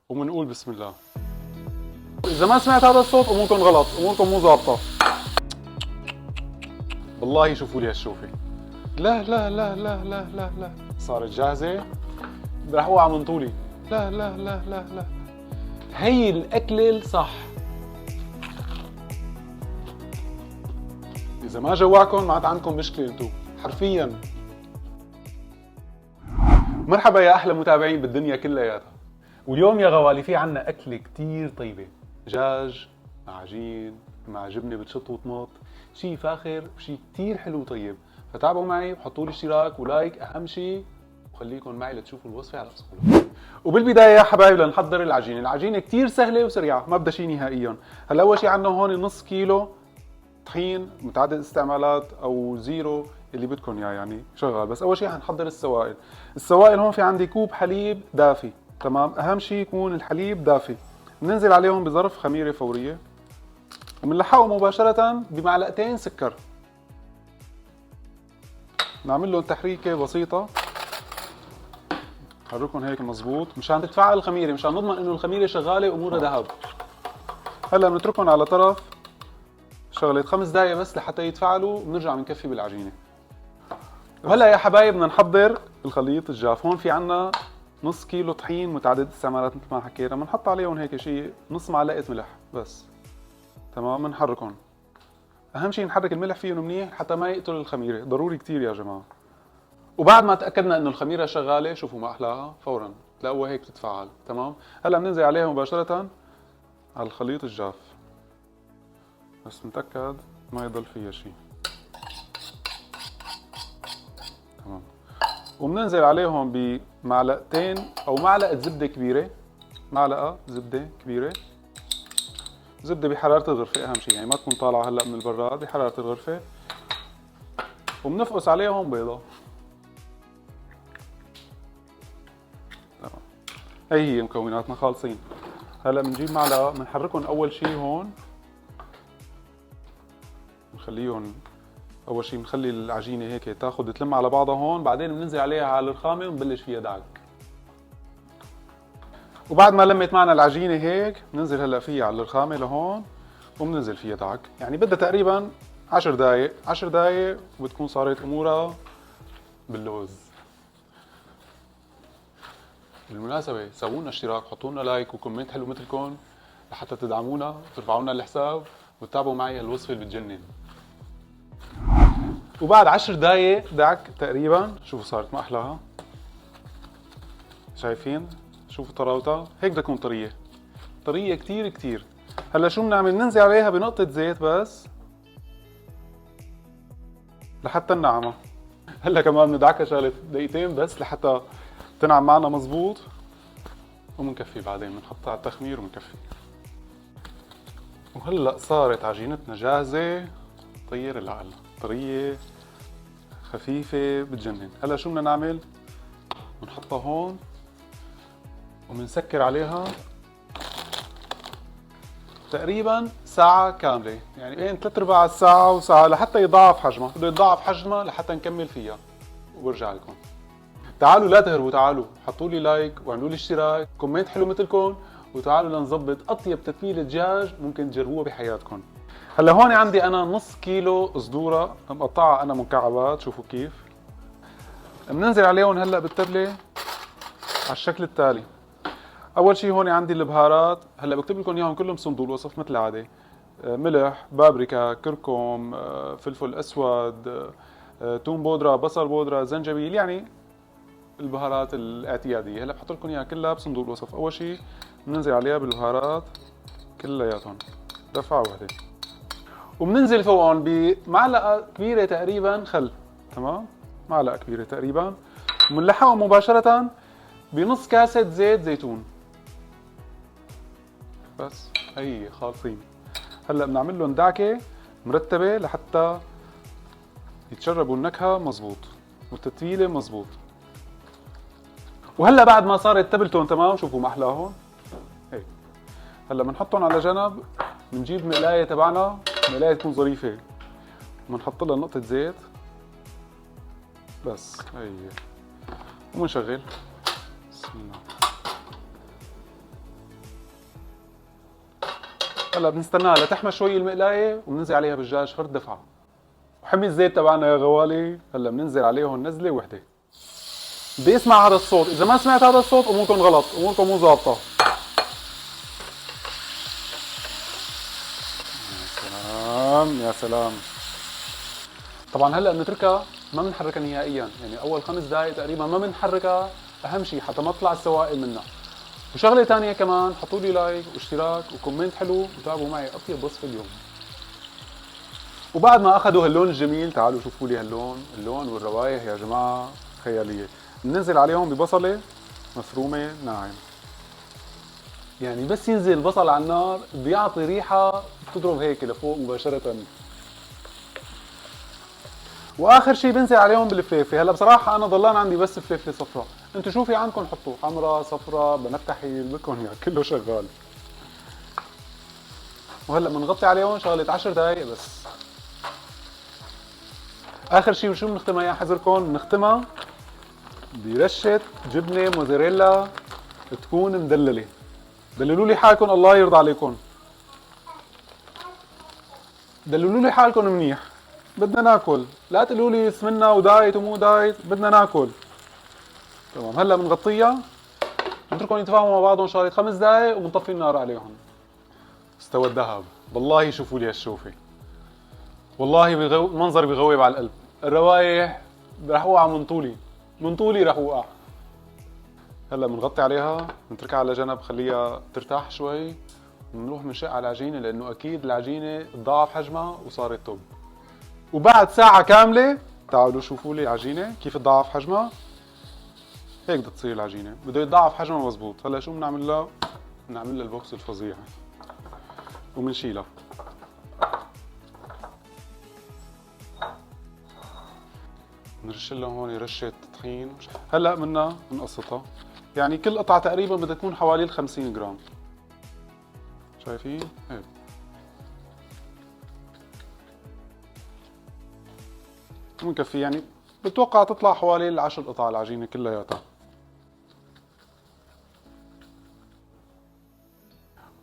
وبنقول بسم الله. إذا ما سمعت هذا الصوت أموركم غلط، أموركم مو ظابطة. والله شوفوا لي هالشوفة. لا لا لا لا لا لا لا، صارت جاهزة؟ رح أوقع من طولي. لا لا لا لا لا، هي الأكلة الصح. إذا ما جواكم ما عاد عندكم مشكلة انتو، حرفياً. مرحبا يا أحلى متابعين بالدنيا كلياتها. واليوم يا غوالي في عنا أكلة كتير طيبة، دجاج مع عجين مع جبنة بتشط وتمط، شي فاخر وشي كتير حلو وطيب. فتابعوا معي وحطوا لي اشتراك ولايك أهم شي، وخليكم معي لتشوفوا الوصفة على أصولها. وبالبداية يا حبايبي لنحضر العجينة. العجينة كتير سهلة وسريعة، ما بدها شي نهائيا. هلا أول شي عنا هون نص كيلو طحين متعدد استعمالات او زيرو اللي بدكم اياه، يعني شغال. بس اول شيء حنحضر السوائل. السوائل هون في عندي كوب حليب دافي، تمام. اهم شيء يكون الحليب دافي. بننزل عليهم بظرف خميره فوريه وبنلحقهم مباشره بمعلقتين سكر. نعمل لهم تحريكه بسيطه، حركهم هيك مزبوط مشان تتفاعل الخميره، مشان نضمن انه الخميره شغاله وامورها ذهب. هلا بنتركهم على طرف شغلة 5 دقايق بس لحتى يتفاعلوا، وبنرجع بنكفي بالعجينة. وهلا يا حبايب بدنا نحضر الخليط الجاف. هون في عنا نص كيلو طحين متعدد استعمالات مثل ما حكينا، بنحط عليهم هيك شيء نص معلقة ملح بس، تمام. بنحركهم. أهم شيء نحرك الملح فيهم منيح حتى ما يقتل الخميرة، ضروري كتير يا جماعة. وبعد ما تأكدنا إنه الخميرة شغالة، شوفوا ما أحلاها، فورا تلاقوها هيك بتتفاعل، تمام. هلا بننزل عليها مباشرة على الخليط الجاف، بس نتأكد ما يضل فيها شيء، تمام. وبننزل عليهم بمعلقتين او معلقه زبده كبيره، معلقه زبده كبيره، زبده بحراره الغرفه اهم شيء، يعني ما تكون طالعه هلا من البراد، بحراره الغرفه. وبنفقس عليهم بيضه، تمام. هي مكوناتنا خالصين. هلا بنجيب معلقه بنحركهم اول شيء هون، بنخليهم اول شيء بنخلي العجينه هيك تاخذ تلم على بعضها هون، بعدين بننزل عليها على الرخامه ونبلش فيها دعك. وبعد ما لمت معنا العجينه هيك بننزل هلا فيها على الرخامه لهون، وبننزل فيها دعك. يعني بدها تقريبا 10 دقائق، 10 دقائق وبتكون صارت امورها باللوز. بالمناسبه سووا لنا اشتراك، حطوا لنا لايك وكومنت حلو مثلكم لحتى تدعمونا وترفعوا لنا الحساب وتتابعوا معي هالوصفه اللي بتجنن. وبعد 10 دقائق دعك تقريبا، شوفوا صارت ما احلاها، شايفين؟ شوفوا طراوتها هيك بدها تكون طريه، طريه كتير كتير. هلا شو بنعمل؟ ننزل عليها بنقطه زيت بس لحتى النعمه. هلا كمان بندعكها شغله دقيقتين بس لحتى تنعم معنا مزبوط، وبنكفي بعدين بنحطها على التخمير وبنكفي. وهلا صارت عجينتنا جاهزه، طير العقل، طريه خفيفه بتجنن. هلا شو بدنا نعمل؟ بنحطها هون وبنسكر عليها تقريبا ساعة كاملة، يعني بين 3/4 ساعة وساعة لحتى يضاعف حجمها. بده يتضاعف حجمها لحتى نكمل فيها وبرجع لكم. تعالوا لا تهربوا، تعالوا حطوا لي لايك واعملوا لي اشتراك، كومنت حلو مثلكم، وتعالوا لنظبط اطيب تتبيلة دجاج ممكن تجربوها بحياتكم. هلا هون عندي انا نص كيلو صدورة مقطعة انا مكعبات، شوفوا كيف. بننزل عليهم هلا بالتبلة على الشكل التالي. اول شيء هون عندي البهارات، هلا بكتب لكم اياهم كلهم صندوق الوصف مثل العاده. ملح، بابريكا، كركم، فلفل اسود، توم بودره، بصل بودره، زنجبيل، يعني البهارات الاعتياديه. هلا بحط لكم اياها كلها بصندوق الوصف. اول شيء بننزل عليها بالبهارات كلياتهم دفعه واحده، وبننزل فوقهم بمعلقه كبيره تقريبا خل، تمام، معلقه كبيره تقريبا. وبنلحقهم مباشره بنص كاسه زيت زيتون بس. هي خالصين. هلا بنعمل لهم دعكه مرتبه لحتى يتشربوا النكهه مزبوط والتتبيله مزبوط. وهلا بعد ما صارت تبلتهم تمام، شوفوا ما احلاهم هيك. هلا بنحطهم على جنب، بنجيب مقلايه تبعنا، مقلايه تكون ظريفه، بنحط لها نقطه زيت بس. هي وبنشغل. بسم الله. هلا بنستناها لتحمى شوي المقلايه وبننزل عليها بالدجاج فرد دفعه. وحمي الزيت تبعنا يا غوالي، هلا بننزل عليهم نزله وحده. بدي اسمع هذا الصوت، اذا ما سمعت هذا الصوت اموركم غلط، اموركم مو ظابطه. يا سلام يا سلام. طبعا هلا بنتركها ما بنحركها نهائيا، يعني اول 5 دقائق تقريبا ما بنحركها، اهم شيء حتى ما تطلع السوائل منها. وشغله ثانيه كمان، حطوا لي لايك واشتراك وكومنت حلو وتابعوا معي اطيب وصف اليوم. وبعد ما اخذوا هاللون الجميل، تعالوا شوفوا لي هاللون، اللون والروايح يا جماعه خياليه. بننزل عليهم ببصله مفرومه ناعم. يعني بس ينزل البصل على النار بيعطي ريحه بتضرب هيك لفوق مباشره. واخر شيء بنزل عليهم بالفليفله. هلا بصراحه انا ضلان عندي بس فليفله صفراء، انتم شو في عندكم حطوا حمراء صفراء بنفتحي بدكم يعني كله شغال. وهلا بنغطي عليهم شغله 10 دقائق بس. اخر شيء شو بنختمها يا حذركم؟ بنختمها برشه جبنه موزاريلا تكون مدلله. دللوا لي حالكم الله يرضى عليكم، دللوا لي حالكم منيح. بدنا ناكل، لا تقولوا لي سمنا ودايت ومو دايت، بدنا ناكل. تمام هلا بنغطيها، بنتركهم يتفاهموا مع بعضهم شغله 5 دقائق وبنطفي النار عليهم. استوى الذهب، والله شوفوا لي هالشوفه، والله المنظر بغوب على القلب. الروايح رح اوقع من طولي رح اوقع. هلا بنغطي عليها، بنتركها على جنب، خليها ترتاح شوي، بنروح بنشق على العجينه لانه اكيد العجينه تضاعف حجمها وصارت توب. وبعد ساعه كامله تعالوا شوفوا لي العجينه كيف تضاعف حجمها. هيك بدها تصير العجينه، بده يتضاعف حجمها مزبوط. هلا شو بنعمل لها؟ بنعمل لها البوكس الفظيع وبنشيلها. بنرش لها هون رشه طحين. هلا بدنا نقسطها، يعني كل قطعه تقريبا بدها تكون حوالي 50 جرام. شايفين؟ هيك مكفي، يعني بتوقع تطلع حوالي 10 قطع العجينه كلياتها.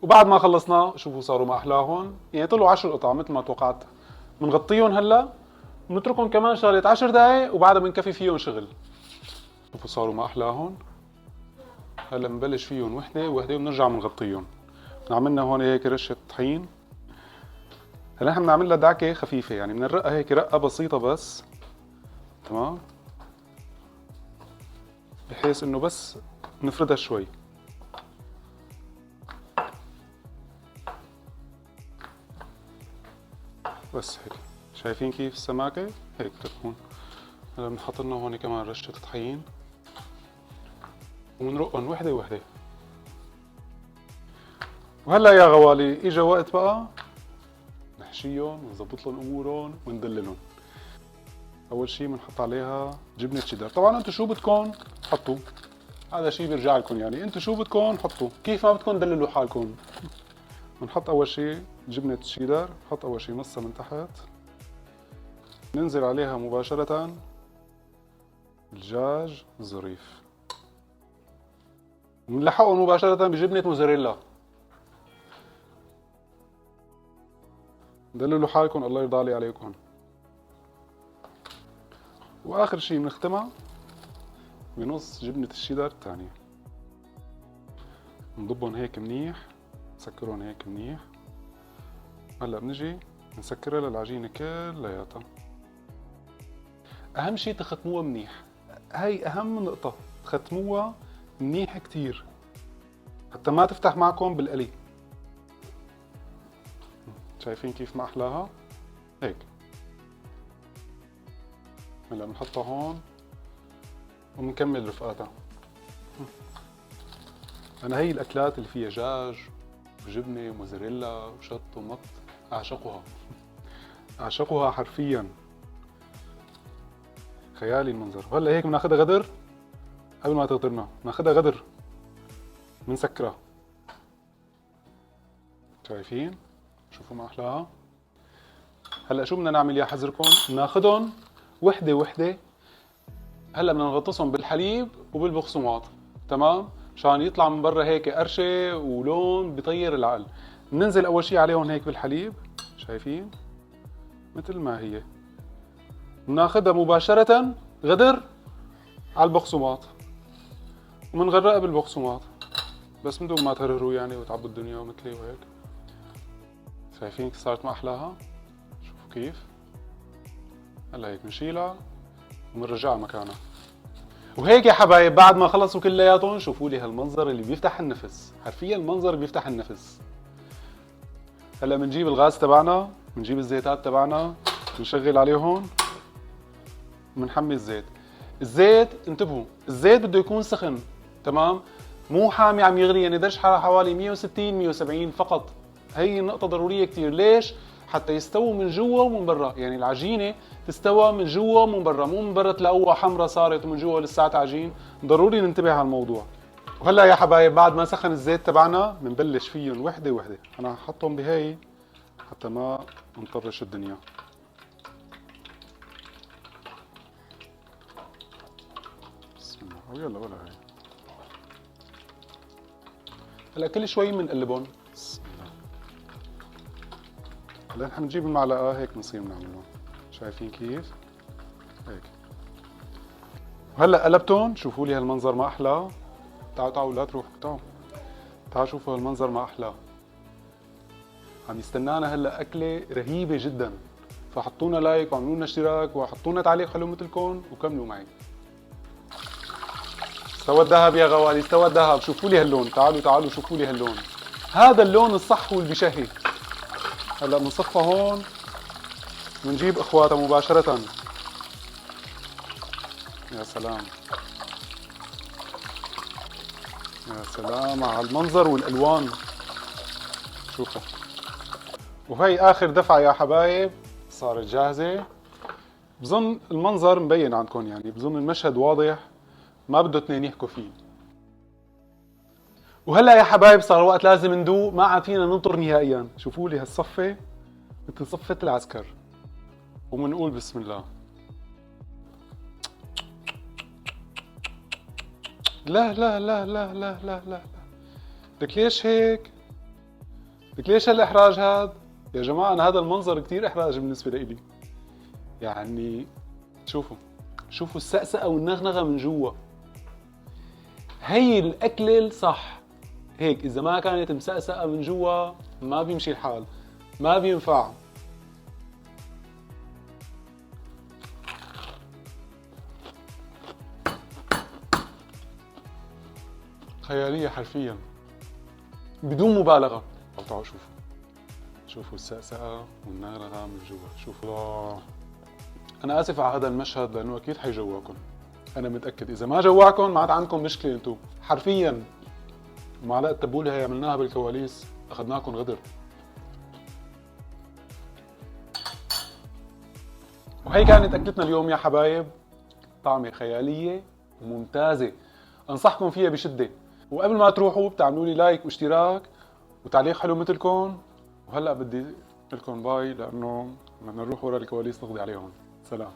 وبعد ما خلصنا شوفوا صاروا ما احلاهم، يعني طلعوا 10 قطع مثل ما توقعت. بنغطيهم هلا، بنتركهم كمان شغله 10 دقائق وبعدها بنكفي فيهم شغل. شوفوا صاروا ما احلاهم. هلا بنبلش فيهم وحده وحده وبنرجع بنغطيهم. عملنا هون هيك رشه طحين. هلا نحن بنعمل لها دعكه خفيفه، يعني بنرقها هيك رقه بسيطه بس، تمام، بحيث انه بس نفردها شوي. بس هيك شايفين كيف السماكه هيك تكون. هلا بنحط لنا هون كمان رشه طحين وبنرقهم وحده وحده. وهلا يا غوالي اجا وقت بقى نحشيهم ونظبط لهم امورهم وندللهم. اول شيء بنحط عليها جبنه شيدر. طبعا انتم شو بدكم حطوا، هذا شيء بيرجع لكم، يعني انتم شو بدكم حطوا، كيف ما بدكم دللوا حالكم. بنحط اول شيء جبنه الشيدر، بنحط اول شيء نصها من تحت، ننزل عليها مباشره الدجاج الظريف، بنلحقهم مباشره بجبنه موزاريلا. دللوا حالكم الله يرضى لي عليكم. واخر شيء بنختمها بنص جبنه الشيدر الثانيه. بنضبهم هيك منيح، نسكرهم هيك منيح. هلا بنجي نسكرها للعجينه كلياتها. اهم شيء تختموها منيح، هاي اهم نقطه، تختموها منيح كتير حتى ما تفتح معكم بالقلي. شايفين كيف ما احلاها هيك. هلا بنحطها هون وبنكمل رفقاتها. انا هي الاكلات اللي فيها دجاج وجبنه وموزاريلا وشط ومط اعشقها، اعشقها حرفيا، خيالي المنظر. وهلا هيك بناخذها غدر، قبل ما تغدرنا بناخذها غدر بنسكرها. شايفين؟ شوفوا ما احلاها. هلا شو بدنا نعمل يا حذركم؟ بناخذهم وحده وحده. هلا بدنا نغطسهم بالحليب وبالبقسماط، تمام؟ مشان يطلع من برا هيك قرشه ولون بيطير العقل. بننزل اول شيء عليهم هيك بالحليب، شايفين مثل ما هي، بناخذها مباشرة غدر على البقسماط ومنغرقها بالبقسماط بس من دون ما تهرهروا يعني وتعبوا الدنيا مثلي وهيك. شايفين كيف صارت ما احلاها؟ شوفوا كيف. هلا هيك بنشيلها وبنرجعها مكانها. وهيك يا حبايب بعد ما خلصوا كلياتهم شوفوا لي هالمنظر اللي بيفتح النفس، حرفيا المنظر بيفتح النفس. هلا بنجيب الغاز تبعنا، بنجيب الزيتات تبعنا، بنشغل عليهم وبنحمي الزيت. الزيت انتبهوا، الزيت بده يكون سخن، تمام؟ مو حامي عم يغلي، يعني درجة حرارة حوالي 160 170 فقط. هي نقطة ضرورية كثير، ليش؟ حتى يستووا من جوا ومن برا، يعني العجينة تستوى من جوا ومن برا، مو من برا تلاقوها حمرا صارت ومن جوا لساتها عجين، ضروري ننتبه على الموضوع. وهلا يا حبايب بعد ما سخن الزيت تبعنا بنبلش فيهم وحدة وحدة، انا هحطهم بهي حتى ما نطرش الدنيا. بسم الله، يلا ولا هي. هلا كل شوي بنقلبهم. بسم الله. هلا نحن بنجيب المعلقة هيك بنصير بنعملهم، شايفين كيف؟ هيك. وهلا قلبتهم، شوفوا لي هالمنظر ما احلى. تعالوا لا تروحوا، تعالوا شوفوا هالمنظر ما احلى. عم يستنانا هلا اكله رهيبه جدا، فحطونا لايك وعملوا لنا اشتراك وحطونا تعليق حلو مثلكم وكملوا معي. استوى الذهب يا غوالي، استوى الذهب. شوفوا لي هاللون، تعالوا شوفوا لي هاللون، هذا اللون الصح واللي بشهي. هلا بنصفها هون، بنجيب اخواتها مباشرة. يا سلام يا سلام على المنظر والالوان، شوفوا. وهي اخر دفعة يا حبايب، صارت جاهزة. بظن المنظر مبين عندكم، يعني بظن المشهد واضح، ما بده اثنين يحكوا فيه. وهلا يا حبايب صار وقت لازم ندوق، ما عاد فينا ننطر نهائيا. شوفوا لي هالصفة مثل صفة العسكر، وبنقول بسم الله. لا لا لا لا لا لا لا، لك ليش هيك؟ لك ليش هالاحراج هذا؟ يا جماعة أنا هذا المنظر كثير إحراج بالنسبة لإلي. يعني شوفوا السقسقة والنغنغة من جوا. هي الأكلة الصح هيك، إذا ما كانت مسقسقة من جوا ما بيمشي الحال، ما بينفع. خيالية حرفيا بدون مبالغة. تعالوا شوفوا السقسقة والنغنغة من جوا. شوفوا. أنا آسف على هذا المشهد لأنه أكيد حيجواكم، أنا متأكد. إذا ما جواكم ما عاد عندكم مشكلة أنتم حرفيا. معلقة تبولة هي عملناها بالكواليس، أخذناكم غدر. وهي كانت أكلتنا اليوم يا حبايب، طعمة خيالية وممتازة، أنصحكم فيها بشدة. وقبل ما تروحوا بتعملوا لي لايك واشتراك وتعليق حلو مثلكم. وهلأ بدي أقول لكم باي لأنه بدنا نروح ورا الكواليس نقضي عليهم. سلام.